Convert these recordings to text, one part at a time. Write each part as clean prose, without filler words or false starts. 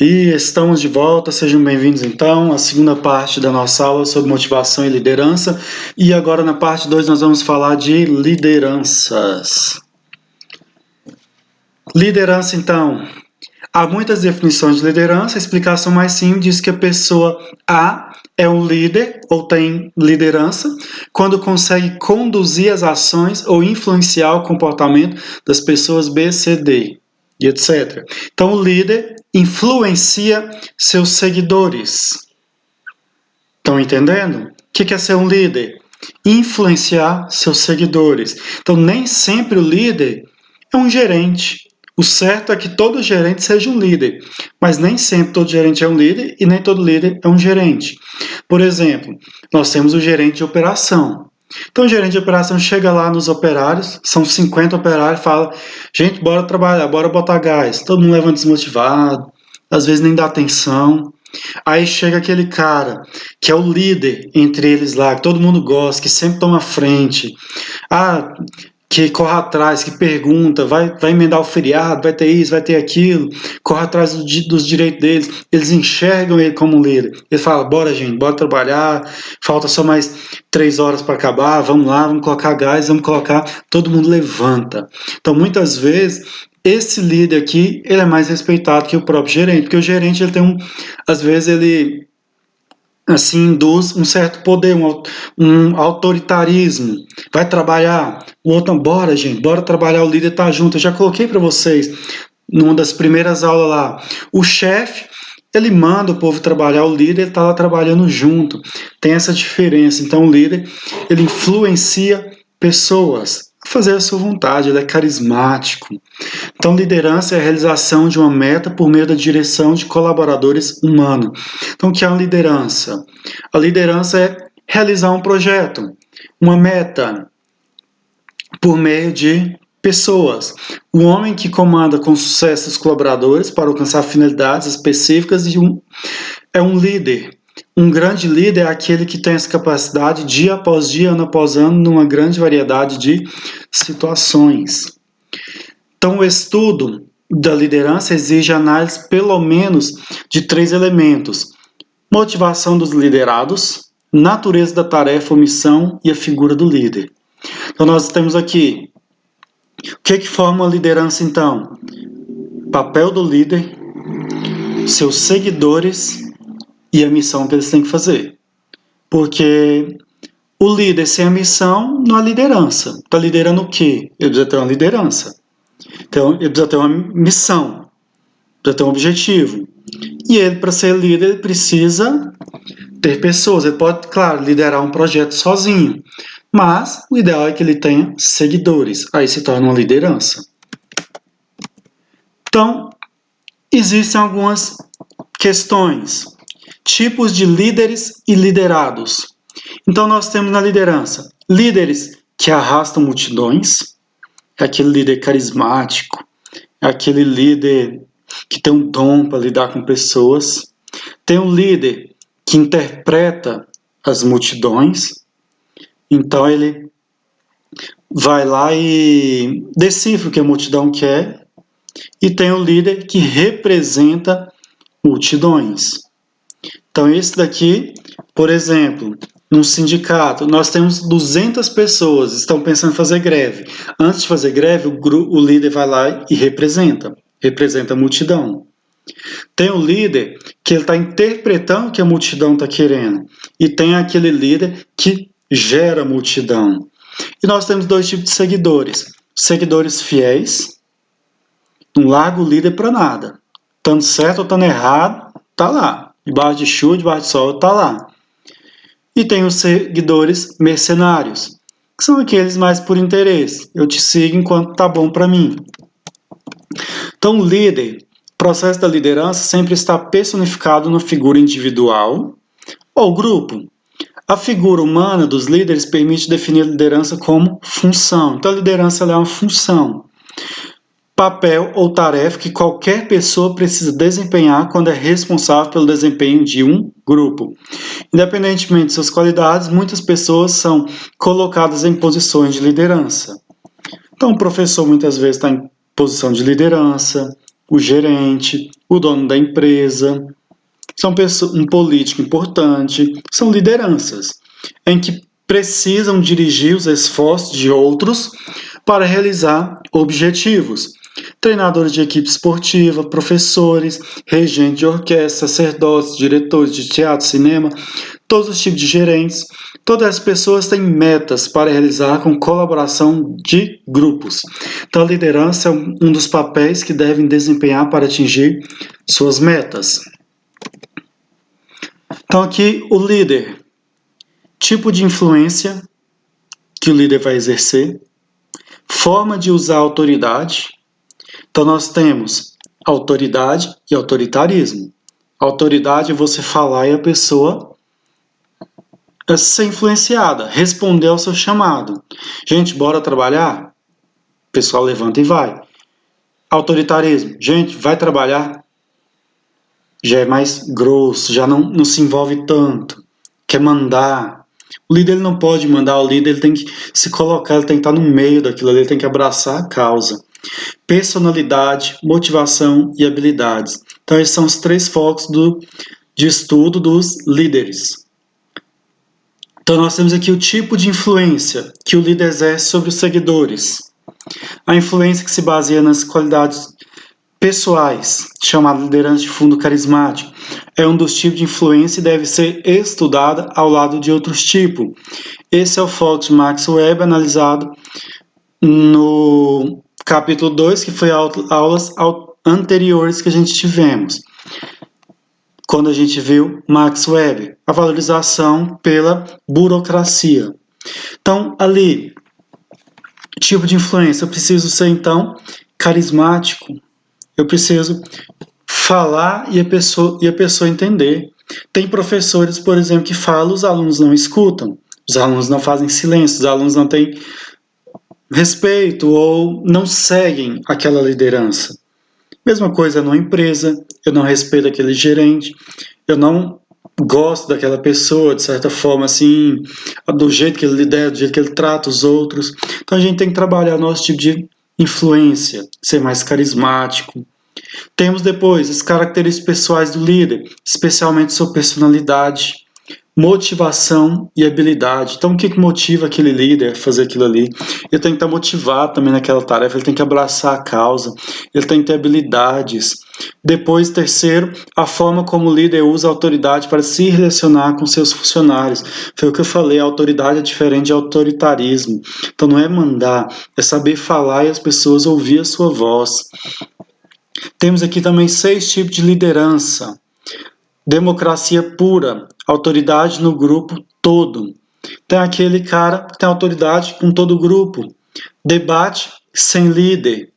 E estamos de volta, sejam bem-vindos então à segunda parte da nossa aula sobre motivação e liderança. E agora na parte 2 nós vamos falar de lideranças. Liderança então. Há muitas definições de liderança, a explicação mais simples diz que a pessoa A é um líder ou tem liderança quando consegue conduzir as ações ou influenciar o comportamento das pessoas B, C, D e etc. Então o líder influencia seus seguidores. Estão entendendo? O que é ser um líder? Influenciar seus seguidores. Então nem sempre o líder é um gerente. O certo é que todo gerente seja um líder, mas nem sempre todo gerente é um líder e nem todo líder é um gerente. Por exemplo, nós temos o gerente de operação. Então o gerente de operação chega lá nos operários, são 50 operários, fala: gente, bora trabalhar, bora botar gás. Todo mundo levanta desmotivado, às vezes nem dá atenção. Aí chega aquele cara que é o líder entre eles lá, que todo mundo gosta, que sempre toma frente. Que corre atrás, que pergunta, vai emendar o feriado, vai ter isso, vai ter aquilo, corre atrás dos direitos deles, eles enxergam ele como um líder. Ele fala: bora gente, bora trabalhar, falta só mais 3 horas para acabar, vamos lá, vamos colocar gás, vamos colocar, todo mundo levanta. Então muitas vezes esse líder aqui, ele é mais respeitado que o próprio gerente, porque o gerente ele tem às vezes ele assim induz um certo poder, um autoritarismo. Vai trabalhar, o outro, bora gente, bora trabalhar, o líder tá junto. Eu já coloquei para vocês numa das primeiras aulas lá. O chefe, ele manda o povo trabalhar, o líder está lá trabalhando junto. Tem essa diferença. Então o líder, ele influencia pessoas a fazer a sua vontade, ele é carismático. Então, liderança é a realização de uma meta por meio da direção de colaboradores humanos. Então, o que é uma liderança? A liderança é realizar um projeto, uma meta, por meio de pessoas. O homem que comanda com sucesso os colaboradores para alcançar finalidades específicas é um líder. Um grande líder é aquele que tem essa capacidade, dia após dia, ano após ano, numa grande variedade de situações. Então, o estudo da liderança exige análise pelo menos de 3 elementos: motivação dos liderados, natureza da tarefa ou missão e a figura do líder. Então, nós temos aqui, o que forma a liderança então? Papel do líder, seus seguidores e a missão que eles têm que fazer. Porque o líder sem a missão não há liderança. Está liderando o quê? Ele precisa ter uma liderança. Então, ele precisa ter uma missão, precisa ter um objetivo. E ele, para ser líder, ele precisa ter pessoas. Ele pode, claro, liderar um projeto sozinho, mas o ideal é que ele tenha seguidores. Aí se torna uma liderança. Então, existem algumas questões. Tipos de líderes e liderados. Então, nós temos na liderança líderes que arrastam multidões. É aquele líder carismático, é aquele líder que tem um dom para lidar com pessoas. Tem um líder que interpreta as multidões, então ele vai lá e decifra o que a multidão quer. E tem o líder que representa multidões. Então esse daqui, por exemplo, num sindicato, nós temos 200 pessoas que estão pensando em fazer greve. Antes de fazer greve, o líder vai lá e representa a multidão. Tem o líder que ele está interpretando o que a multidão está querendo. E tem aquele líder que gera a multidão. E nós temos 2 tipos de seguidores. Seguidores fiéis, não larga o líder para nada. Estando certo ou estando errado, está lá. Debaixo de chuva, debaixo de sol, está lá. E tem os seguidores mercenários, que são aqueles mais por interesse. Eu te sigo enquanto tá bom para mim. Então, o líder, o processo da liderança sempre está personificado na figura individual ou grupo. A figura humana dos líderes permite definir a liderança como função. Então, a liderança é uma função, papel ou tarefa que qualquer pessoa precisa desempenhar quando é responsável pelo desempenho de um grupo. Independentemente de suas qualidades, muitas pessoas são colocadas em posições de liderança. Então, o professor muitas vezes está em posição de liderança, o gerente, o dono da empresa, são um político importante, são lideranças em que precisam dirigir os esforços de outros para realizar objetivos. Treinadores de equipe esportiva, professores, regentes de orquestra, sacerdotes, diretores de teatro, cinema, todos os tipos de gerentes. Todas as pessoas têm metas para realizar com colaboração de grupos. Então, a liderança é um dos papéis que devem desempenhar para atingir suas metas. Então, aqui o líder, tipo de influência que o líder vai exercer, forma de usar a autoridade. Então, nós temos autoridade e autoritarismo. Autoridade é você falar e a pessoa ser influenciada, responder ao seu chamado. Gente, bora trabalhar? O pessoal levanta e vai. Autoritarismo. Gente, vai trabalhar? Já é mais grosso, já não se envolve tanto. Quer mandar. O líder ele não pode mandar, o líder ele tem que se colocar, ele tem que estar no meio daquilo ali, ele tem que abraçar a causa. Personalidade, motivação e habilidades. Então, esses são os 3 focos de estudo dos líderes. Então, nós temos aqui o tipo de influência que o líder exerce sobre os seguidores. A influência que se baseia nas qualidades pessoais, chamada liderança de fundo carismático, é um dos tipos de influência e deve ser estudada ao lado de outros tipos. Esse é o foco de Max Weber, analisado no capítulo 2, que foi aulas anteriores que a gente tivemos. Quando a gente viu Max Weber, a valorização pela burocracia. Então, ali, tipo de influência, eu preciso ser, então, carismático. Eu preciso falar e a pessoa entender. Tem professores, por exemplo, que falam, os alunos não escutam, os alunos não fazem silêncio, os alunos não têm respeito ou não seguem aquela liderança. Mesma coisa numa empresa, eu não respeito aquele gerente, eu não gosto daquela pessoa, de certa forma, assim, do jeito que ele lidera, do jeito que ele trata os outros. Então a gente tem que trabalhar nosso tipo de influência, ser mais carismático. Temos depois as características pessoais do líder, especialmente sua personalidade, motivação e habilidade. Então, o que motiva aquele líder a fazer aquilo ali? Ele tem que estar motivado também naquela tarefa, ele tem que abraçar a causa, ele tem que ter habilidades. Depois, terceiro, a forma como o líder usa a autoridade para se relacionar com seus funcionários. Foi o que eu falei, a autoridade é diferente de autoritarismo. Então, não é mandar, é saber falar e as pessoas ouvir a sua voz. Temos aqui também 6 tipos de liderança. Democracia pura, autoridade no grupo todo. Tem aquele cara que tem autoridade com todo o grupo. Debate sem líder.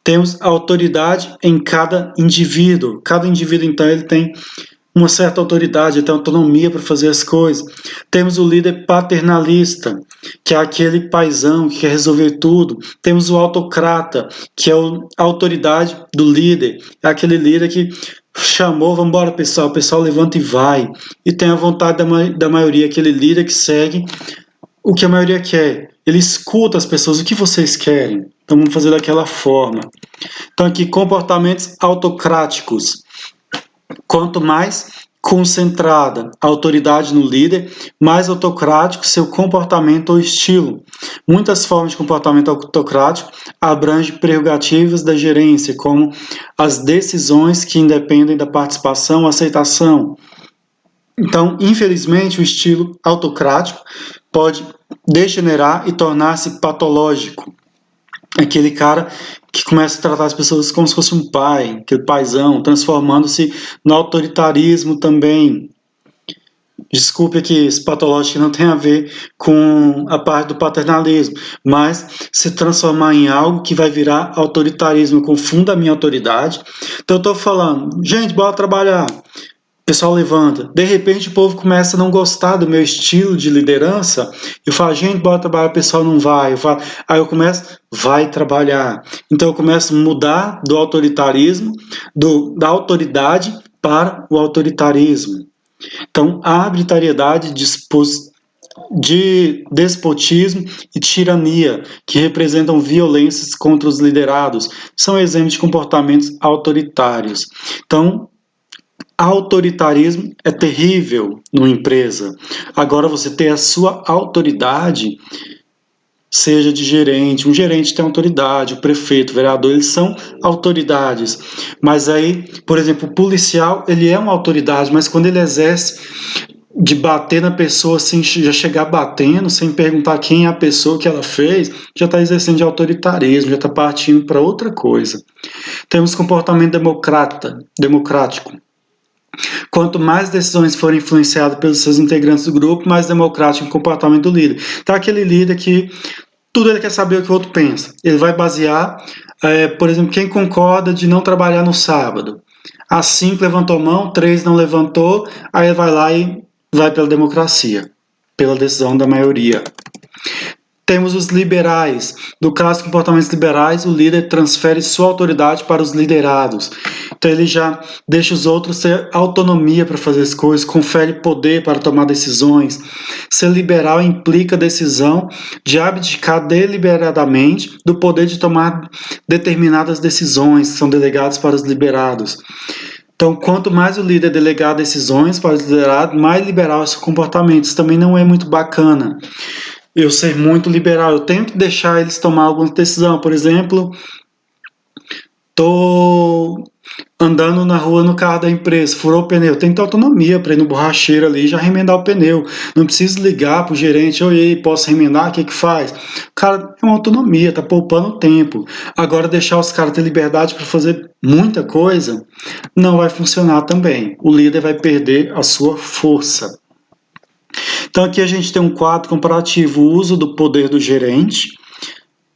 Temos autoridade em cada indivíduo. Cada indivíduo, então, ele tem uma certa autoridade, ele tem autonomia para fazer as coisas. Temos o líder paternalista, que é aquele paizão que quer resolver tudo. Temos o autocrata, que é a autoridade do líder. É aquele líder que chamou, vamos embora pessoal, o pessoal levanta e vai. E tem a vontade da maioria, aquele líder que segue o que a maioria quer. Ele escuta as pessoas, o que vocês querem? Então vamos fazer daquela forma. Então aqui, comportamentos autocráticos. Quanto mais concentrada a autoridade no líder, mais autocrático seu comportamento ou estilo. Muitas formas de comportamento autocrático abrangem prerrogativas da gerência, como as decisões que independem da participação ou aceitação. Então, infelizmente, o estilo autocrático pode degenerar e tornar-se patológico. Aquele cara que começa a tratar as pessoas como se fosse um pai, aquele paizão, transformando-se no autoritarismo também. Desculpe aqui, esse patológico não tem a ver com a parte do paternalismo, mas se transformar em algo que vai virar autoritarismo, confunda a minha autoridade. Então eu estou falando, gente, bora trabalhar. O pessoal levanta. De repente o povo começa a não gostar do meu estilo de liderança. Eu falo, gente, bora trabalhar, o pessoal não vai. Aí eu começo, vai trabalhar. Então eu começo a mudar do autoritarismo, da autoridade para o autoritarismo. Então a arbitrariedade de despotismo e tirania, que representam violências contra os liderados, são exemplos de comportamentos autoritários. Então, autoritarismo é terrível numa empresa. Agora, você ter a sua autoridade, seja de gerente, um gerente tem autoridade, o prefeito, o vereador, eles são autoridades. Mas aí, por exemplo, o policial, ele é uma autoridade, mas quando ele exerce de bater na pessoa sem já chegar batendo, sem perguntar quem é a pessoa que ela fez, já está exercendo de autoritarismo, já está partindo para outra coisa. Temos comportamento democrático. Quanto mais decisões forem influenciadas pelos seus integrantes do grupo, mais democrático é o comportamento do líder. Então, aquele líder que tudo ele quer saber o que o outro pensa. Ele vai basear, por exemplo, quem concorda de não trabalhar no sábado. As 5 levantou a mão, 3 não levantou, aí ele vai lá e vai pela democracia, pela decisão da maioria. Temos os liberais. No caso de comportamentos liberais, o líder transfere sua autoridade para os liderados. Então ele já deixa os outros ter autonomia para fazer as coisas, confere poder para tomar decisões. Ser liberal implica a decisão de abdicar deliberadamente do poder de tomar determinadas decisões que são delegadas para os liderados. Então, quanto mais o líder delegar decisões para os liderados, mais liberal é o seu comportamento. Isso também não é muito bacana. Eu ser muito liberal, eu tenho que deixar eles tomar alguma decisão. Por exemplo, estou andando na rua no carro da empresa, furou o pneu, tem que ter autonomia para ir no borracheiro ali e já remendar o pneu. Não preciso ligar para o gerente, oi, posso remendar? O que faz? O cara tem uma autonomia, está poupando tempo. Agora, deixar os caras ter liberdade para fazer muita coisa, não vai funcionar também. O líder vai perder a sua força. Então, aqui a gente tem um quadro comparativo, o uso do poder do gerente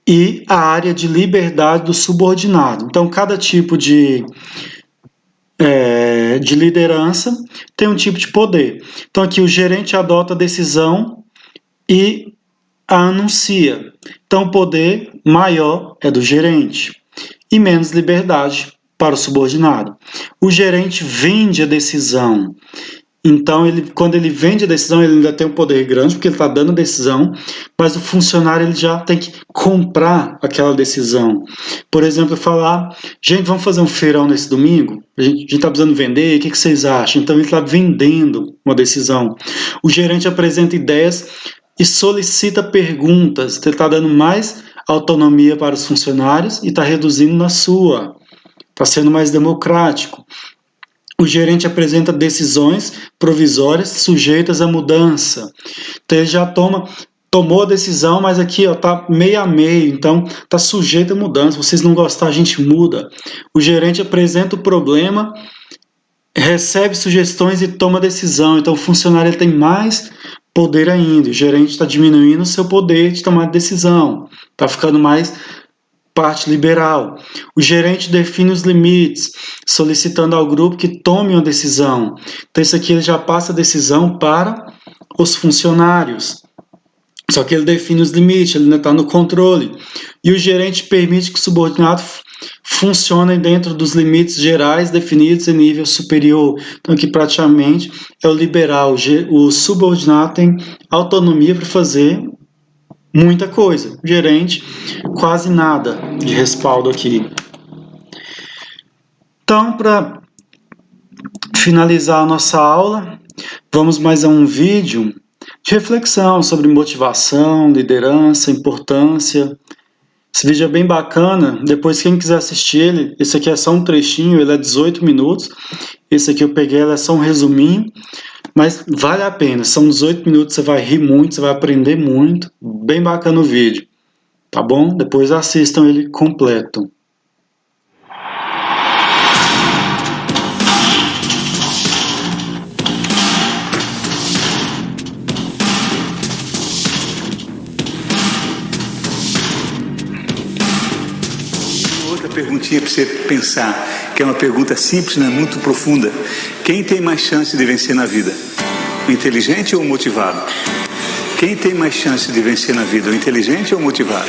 e a área de liberdade do subordinado. Então, cada tipo de liderança tem um tipo de poder. Então, aqui o gerente adota a decisão e a anuncia. Então, o poder maior é do gerente e menos liberdade para o subordinado. O gerente vende a decisão. Então, quando ele vende a decisão, ele ainda tem um poder grande, porque ele está dando a decisão, mas o funcionário ele já tem que comprar aquela decisão. Por exemplo, falar, gente, vamos fazer um feirão nesse domingo? A gente está precisando vender, o que vocês acham? Então, ele está vendendo uma decisão. O gerente apresenta ideias e solicita perguntas. Ele está dando mais autonomia para os funcionários e está reduzindo na sua. Está sendo mais democrático. O gerente apresenta decisões provisórias sujeitas à mudança. Então, ele já tomou a decisão, mas aqui está meio a meio, então está sujeito a mudança. Se vocês não gostarem, a gente muda. O gerente apresenta o problema, recebe sugestões e toma decisão. Então, o funcionário ele tem mais poder ainda. O gerente está diminuindo o seu poder de tomar decisão. Está ficando mais parte liberal. O gerente define os limites, solicitando ao grupo que tome uma decisão. Então, isso aqui ele já passa a decisão para os funcionários. Só que ele define os limites, ele ainda está no controle. E o gerente permite que o subordinado funcione dentro dos limites gerais definidos em nível superior. Então, aqui praticamente é o liberal. O subordinado tem autonomia para fazer muita coisa. O gerente, quase nada de respaldo aqui. Então, para finalizar a nossa aula, vamos mais a um vídeo de reflexão sobre motivação, liderança, importância. Esse vídeo é bem bacana. Depois, quem quiser assistir ele, esse aqui é só um trechinho, ele é 18 minutos. Esse aqui eu peguei, ele é só um resuminho. Mas vale a pena, são 18 minutos, você vai rir muito, você vai aprender muito. Bem bacana o vídeo, tá bom? Depois assistam ele completo. Outra perguntinha para você pensar, que é uma pergunta simples, não é muito profunda. Quem tem mais chance de vencer na vida? O inteligente ou o motivado? Quem tem mais chance de vencer na vida? O inteligente ou o motivado?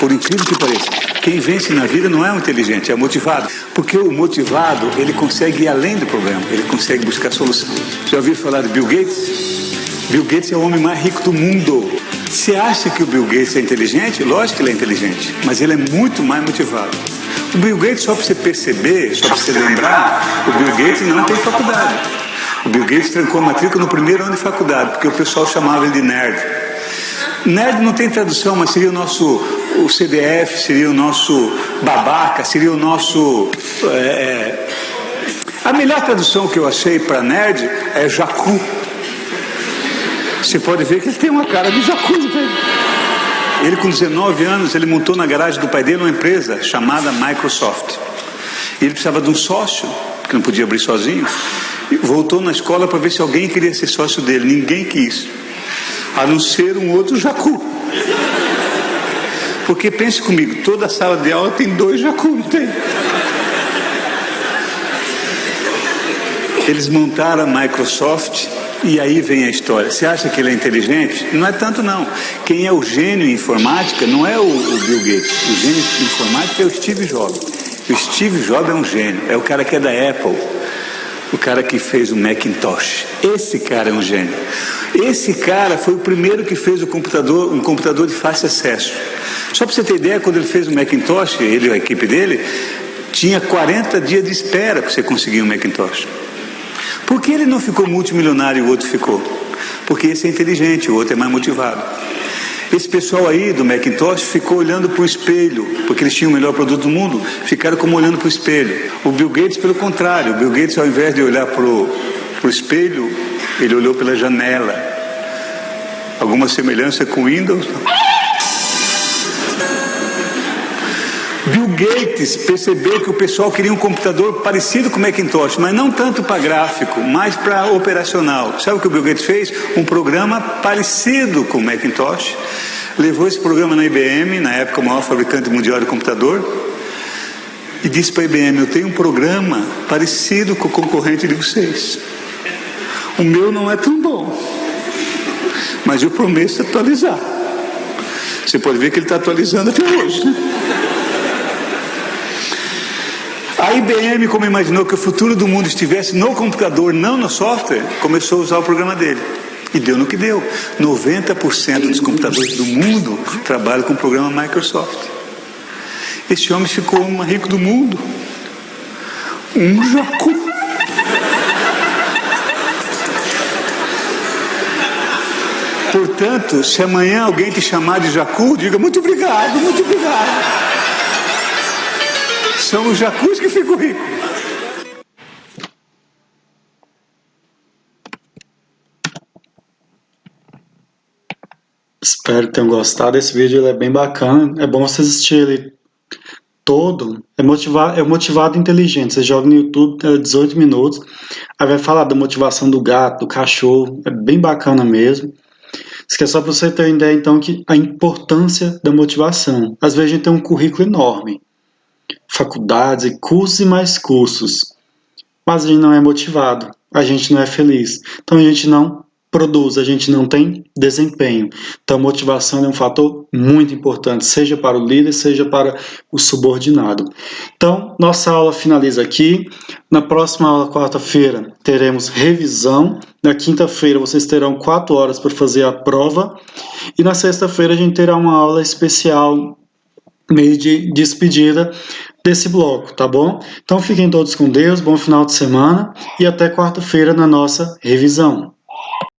Por incrível que pareça, quem vence na vida não é o inteligente, é o motivado. Porque o motivado, ele consegue ir além do problema, ele consegue buscar solução. Já ouviu falar de Bill Gates? Bill Gates é o homem mais rico do mundo. Você acha que o Bill Gates é inteligente? Lógico que ele é inteligente, mas ele é muito mais motivado. O Bill Gates, só para você perceber, só para você lembrar, o Bill Gates não tem faculdade. O Bill Gates trancou a matrícula no primeiro ano de faculdade, porque o pessoal chamava ele de nerd. Nerd não tem tradução, mas seria o CDF, seria o nosso babaca, seria o nosso... A melhor tradução que eu achei para nerd é jacu. Você pode ver que ele tem uma cara de jacu. Ele, com 19 anos, ele montou na garagem do pai dele uma empresa chamada Microsoft. Ele precisava de um sócio, que não podia abrir sozinho, e voltou na escola para ver se alguém queria ser sócio dele. Ninguém quis, a não ser um outro jacu. Porque pense comigo, toda sala de aula tem 2 jacu, não tem? Eles montaram a Microsoft. E aí vem a história. Você acha que ele é inteligente? Não é tanto não. Quem é o gênio em informática não é o Bill Gates. O gênio em informática é o Steve Jobs. O Steve Jobs é um gênio. É o cara que é da Apple. O cara que fez o Macintosh. Esse cara é um gênio. Esse cara foi o primeiro que fez um computador de fácil acesso. Só para você ter ideia, quando ele fez o Macintosh, ele e a equipe dele, tinha 40 dias de espera para você conseguir um Macintosh. Por que ele não ficou multimilionário e o outro ficou? Porque esse é inteligente, o outro é mais motivado. Esse pessoal aí do Macintosh ficou olhando para o espelho, porque eles tinham o melhor produto do mundo, ficaram como olhando para o espelho. O Bill Gates, pelo contrário, o Bill Gates, ao invés de olhar para o espelho, ele olhou pela janela. Alguma semelhança com o Windows? Bill Gates percebeu que o pessoal queria um computador parecido com o Macintosh, mas não tanto para gráfico, mas para operacional. Sabe o que o Bill Gates fez? Um programa parecido com o Macintosh. Levou esse programa na IBM, na época o maior fabricante mundial de computador, e disse para a IBM: eu tenho um programa parecido com o concorrente de vocês. O meu não é tão bom, mas eu prometo atualizar. Você pode ver que ele está atualizando até hoje, né? A IBM, como imaginou que o futuro do mundo estivesse no computador, não no software, começou a usar o programa dele. E deu no que deu. 90% dos computadores do mundo trabalham com o programa Microsoft. Esse homem ficou o mais rico do mundo. Um jacu. Portanto, se amanhã alguém te chamar de jacu, diga: muito obrigado, muito obrigado. São os jacus que ficam ricos. Espero que tenham gostado. Esse vídeo ele é bem bacana. É bom você assistir ele todo. É motivado inteligente. Você joga no YouTube, é 18 minutos. Aí vai falar da motivação do gato, do cachorro. É bem bacana mesmo. Isso aqui é só para você ter uma ideia, então, que a importância da motivação. Às vezes a gente tem um currículo enorme. Faculdades e cursos e mais cursos, mas a gente não é motivado, a gente não é feliz, então a gente não produz, a gente não tem desempenho. Então a motivação é um fator muito importante, seja para o líder, seja para o subordinado. Então nossa aula finaliza aqui. Na próxima aula, quarta-feira, teremos revisão. Na quinta-feira vocês terão 4 horas para fazer a prova, e na sexta-feira a gente terá uma aula especial, meio de despedida desse bloco, tá bom? Então fiquem todos com Deus, bom final de semana e até quarta-feira na nossa revisão.